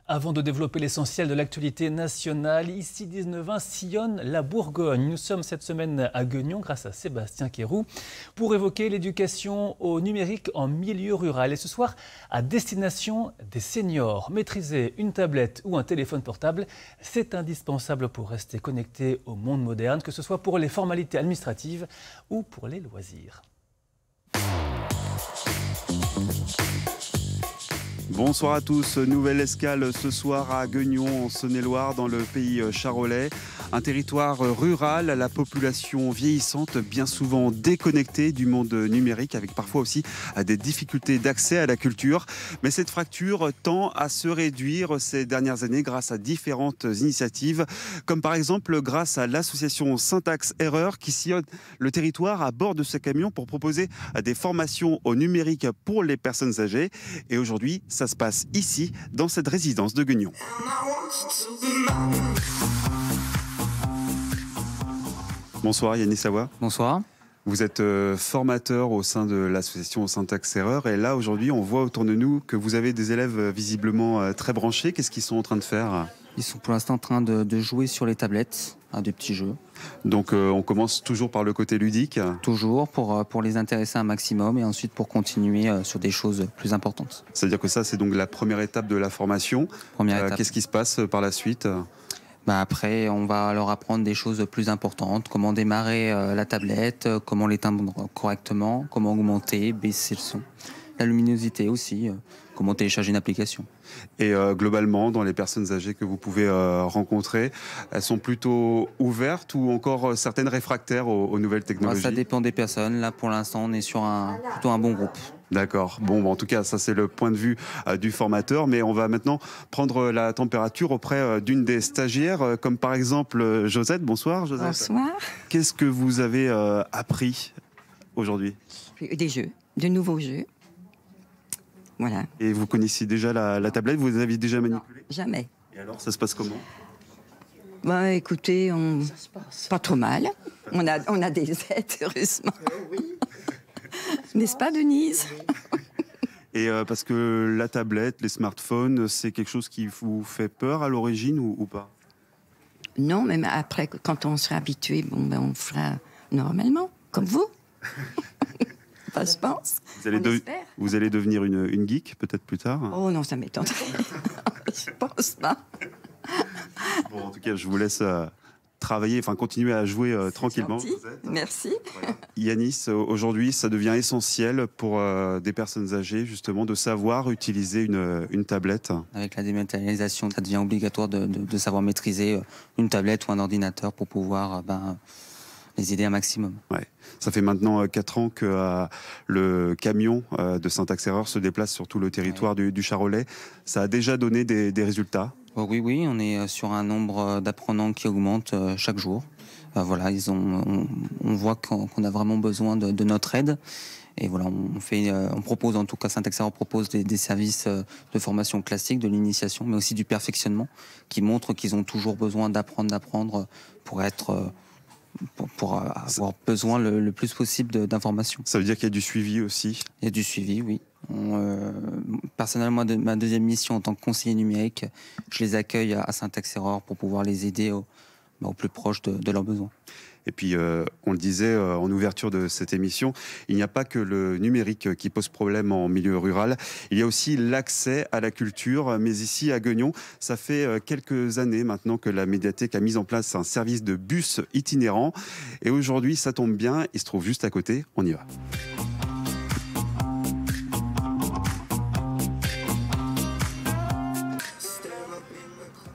Avant de développer l'essentiel de l'actualité nationale, ici 19h sillonne la Bourgogne. Nous sommes cette semaine à Guignon grâce à Sébastien Quéroux pour évoquer l'éducation au numérique en milieu rural. Et ce soir, à destination des seniors. Maîtriser une tablette ou un téléphone portable, c'est indispensable pour rester connecté au monde moderne, que ce soit pour les formalités administratives ou pour les loisirs. Bonsoir à tous, nouvelle escale ce soir à Guignon en Saône-et-Loire dans le pays charolais. Un territoire rural à la population vieillissante, bien souvent déconnectée du monde numérique avec parfois aussi des difficultés d'accès à la culture. Mais cette fracture tend à se réduire ces dernières années grâce à différentes initiatives, comme par exemple grâce à l'association Syntaxe Erreur qui sillonne le territoire à bord de ce camion pour proposer des formations au numérique pour les personnes âgées. Et aujourd'hui, ça se passe ici, dans cette résidence de Guignon. Bonsoir Yannis Savoie. Bonsoir. Vous êtes formateur au sein de l'association Syntaxe Erreur. Et là, aujourd'hui, on voit autour de nous que vous avez des élèves visiblement très branchés. Qu'est-ce qu'ils sont en train de faire ? Ils sont pour l'instant en train de jouer sur les tablettes à des petits jeux. Donc on commence toujours par le côté ludique ? Toujours pour les intéresser un maximum et ensuite pour continuer sur des choses plus importantes. C'est-à-dire que ça, c'est donc la première étape de la formation. Première étape. Qu'est-ce qui se passe par la suite ? Après, on va leur apprendre des choses plus importantes, comment démarrer la tablette, comment l'éteindre correctement, comment augmenter, baisser le son. La luminosité aussi, comment télécharger une application. Et globalement, dans les personnes âgées que vous pouvez rencontrer, elles sont plutôt ouvertes ou encore certaines réfractaires aux nouvelles technologies ? Ça dépend des personnes. Là, pour l'instant, on est sur plutôt un bon groupe. D'accord. Bon, en tout cas, ça c'est le point de vue du formateur. Mais on va maintenant prendre la température auprès d'une des stagiaires, comme par exemple Josette. Bonsoir Josette. Bonsoir. Qu'est-ce que vous avez appris aujourd'hui ? Des jeux, de nouveaux jeux. Voilà. Et vous connaissiez déjà la tablette ? Vous l'aviez déjà manipulée ? Non, jamais. Et alors, ça se passe comment ? Écoutez, pas trop mal. On a des aides, heureusement. N'est-ce pas, Denise ? Et parce que la tablette, les smartphones, c'est quelque chose qui vous fait peur à l'origine ou pas ? Non, mais après, quand on sera habitué, on fera normalement, comme vous. Je pense. Vous allez devenir une geek peut-être plus tard ? Oh non, ça m'étonnerait. Je pense pas. Bon, en tout cas, je vous laisse travailler, continuer à jouer tranquillement. Merci. Voilà. Yannis, aujourd'hui, ça devient essentiel pour des personnes âgées, justement, de savoir utiliser une tablette. Avec la dématérialisation, ça devient obligatoire de savoir maîtriser une tablette ou un ordinateur pour pouvoir les aider un maximum. Ouais. Ça fait maintenant 4 ans que le camion de Syntaxe Erreur se déplace sur tout le territoire du Charolais. Ça a déjà donné des résultats ? Oui, on est sur un nombre d'apprenants qui augmente chaque jour. On voit qu'on a vraiment besoin de notre aide. Et voilà, on propose, en tout cas Syntaxe Erreur propose des services de formation classique, de l'initiation, mais aussi du perfectionnement, qui montrent qu'ils ont toujours besoin d'apprendre pour avoir besoin le plus possible d'informations. Ça veut dire qu'il y a du suivi aussi ? Il y a du suivi, oui. Personnellement, ma deuxième mission en tant que conseiller numérique, je les accueille à Syntaxe Erreur pour pouvoir les aider au plus proche de leurs besoins. Et puis, on le disait en ouverture de cette émission, il n'y a pas que le numérique qui pose problème en milieu rural. Il y a aussi l'accès à la culture. Mais ici, à Guignon, ça fait quelques années maintenant que la médiathèque a mis en place un service de bus itinérant. Et aujourd'hui, ça tombe bien, il se trouve juste à côté. On y va.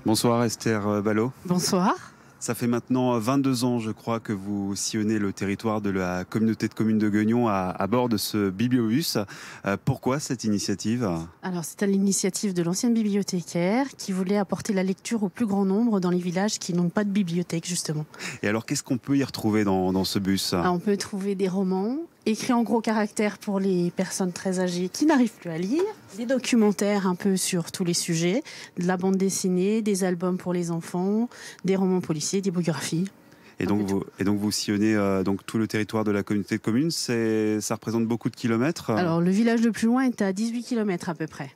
Bonsoir Esther Ballot. Bonsoir. Ça fait maintenant 22 ans, je crois, que vous sillonnez le territoire de la communauté de communes de Guignon à bord de ce bibliobus. Pourquoi cette initiative ? Alors, c'est à l'initiative de l'ancienne bibliothécaire qui voulait apporter la lecture au plus grand nombre dans les villages qui n'ont pas de bibliothèque, justement. Et alors, qu'est-ce qu'on peut y retrouver dans ce bus ? On peut trouver des romans écrits en gros caractères pour les personnes très âgées qui n'arrivent plus à lire, des documentaires un peu sur tous les sujets, de la bande dessinée, des albums pour les enfants, des romans policiers, des biographies. Et donc vous sillonnez donc tout le territoire de la communauté de communes. Ça représente beaucoup de kilomètres. Alors le village le plus loin est à 18 km à peu près.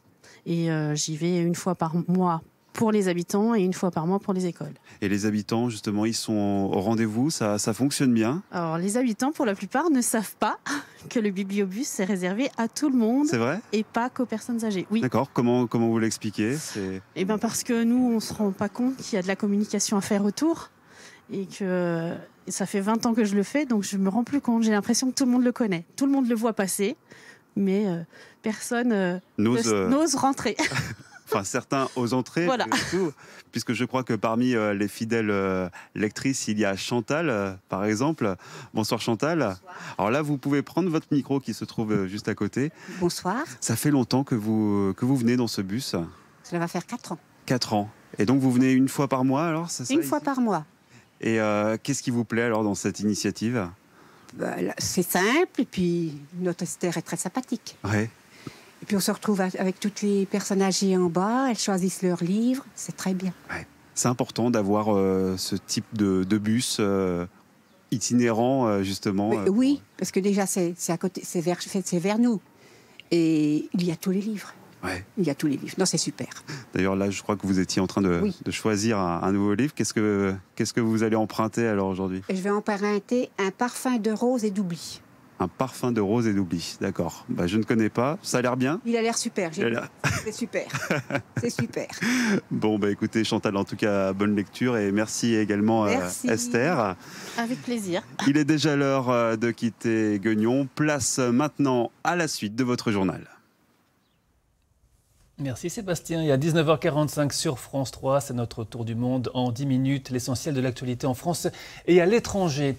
Et j'y vais une fois par mois pour les habitants et une fois par mois pour les écoles. Et les habitants, justement, ils sont au rendez-vous, ça fonctionne bien? Alors, les habitants, pour la plupart, ne savent pas que le bibliobus est réservé à tout le monde. C'est vrai? Et pas qu'aux personnes âgées. Oui. D'accord, comment vous l'expliquez? Eh bien, parce que nous, on ne se rend pas compte qu'il y a de la communication à faire autour. Et que ça fait 20 ans que je le fais, donc je ne me rends plus compte. J'ai l'impression que tout le monde le connaît. Tout le monde le voit passer, mais personne n'ose rentrer. Enfin, certains osent entrer, Voilà. puisque je crois que parmi les fidèles lectrices, il y a Chantal, par exemple. Bonsoir Chantal. Bonsoir. Alors là, vous pouvez prendre votre micro qui se trouve juste à côté. Bonsoir. Ça fait longtemps que vous venez dans ce bus? Cela va faire 4 ans. 4 ans. Et donc vous venez une fois par mois alors, c'est ça? Une fois par mois. Et qu'est-ce qui vous plaît alors dans cette initiative? C'est simple, et puis notre Esther est très sympathique. Ouais. Et puis on se retrouve avec toutes les personnes âgées en bas, elles choisissent leurs livres, c'est très bien. Ouais. C'est important d'avoir ce type de bus itinérant, justement. Oui, parce que déjà c'est à côté, c'est vers nous. Et il y a tous les livres. Ouais. Il y a tous les livres. Non, c'est super. D'ailleurs, là, je crois que vous étiez en train de choisir un nouveau livre. Qu'est-ce que vous allez emprunter alors aujourd'hui? Je vais emprunter un parfum de rose et d'oubli. Un parfum de rose et d'oubli, d'accord. Je ne connais pas. Ça a l'air bien? Il a l'air super. C'est super. C'est super. Bon, écoutez, Chantal, en tout cas, bonne lecture et merci également Esther. Avec plaisir. Il est déjà l'heure de quitter Gueugnon. Place maintenant à la suite de votre journal. Merci Sébastien. Il est à 19h45 sur France 3. C'est notre tour du monde en 10 minutes. L'essentiel de l'actualité en France et à l'étranger.